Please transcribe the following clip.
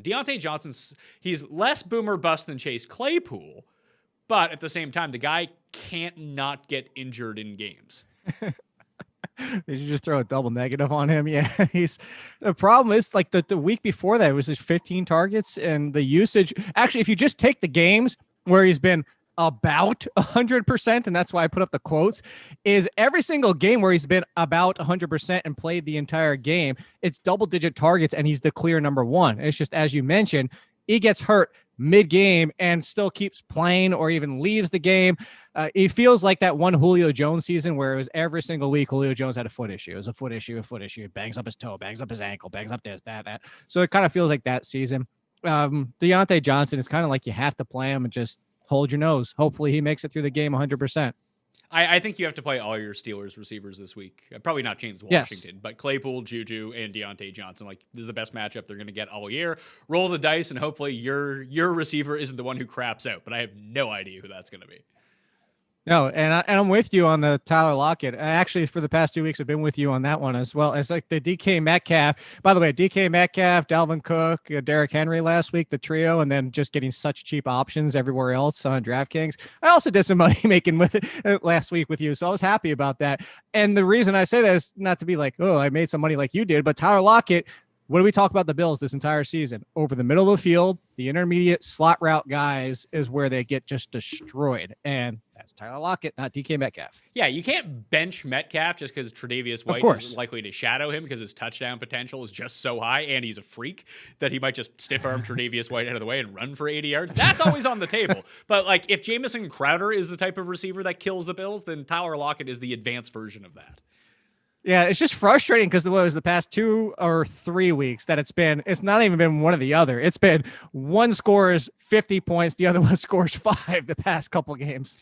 Diontae Johnson's, he's less boomer bust than Chase Claypool, but at the same time, the guy can't not get injured in games. Did you just throw a double negative on him? Yeah, the problem is like the week before that, it was his 15 targets and the usage. Actually, if you just take the games where he's been about 100%, and that's why I put up the quotes, is every single game where he's been about 100% and played the entire game, it's double-digit targets, and he's the clear number one. It's just, as you mentioned, he gets hurt mid-game and still keeps playing or even leaves the game. It feels like that one Julio Jones season where it was every single week Julio Jones had a foot issue. It was a foot issue. Bangs up his toe, bangs up his ankle, bangs up this, that. So it kind of feels like that season. Diontae Johnson is kind of like you have to play him and just hold your nose. Hopefully he makes it through the game 100%. I think you have to play all your Steelers receivers this week. Probably not James Washington, but Claypool, Juju, and Diontae Johnson. Like, this is the best matchup they're going to get all year. Roll the dice, and hopefully your receiver isn't the one who craps out. But I have no idea who that's going to be. No, and I'm with you on the Tyler Lockett. Actually, for the past 2 weeks, I've been with you on that one as well. It's like the DK Metcalf. By the way, DK Metcalf, Dalvin Cook, Derrick Henry last week, the trio, and then just getting such cheap options everywhere else on DraftKings. I also did some money making with it last week with you, so I was happy about that. And the reason I say that is not to be like, oh, I made some money like you did, but Tyler Lockett, what do we talk about the Bills this entire season? Over the middle of the field, the intermediate slot route guys is where they get just destroyed. And that's Tyler Lockett, not DK Metcalf. Yeah, you can't bench Metcalf just because Tre'Davious White is likely to shadow him because his touchdown potential is just so high and he's a freak that he might just stiff arm Tre'Davious White out of the way and run for 80 yards. That's always on the table. But like if Jamison Crowder is the type of receiver that kills the Bills, then Tyler Lockett is the advanced version of that. Yeah, it's just frustrating because it was the past 2 or 3 weeks that it's not even been one or the other. It's been one scores 50 points, the other one scores 5 the past couple games.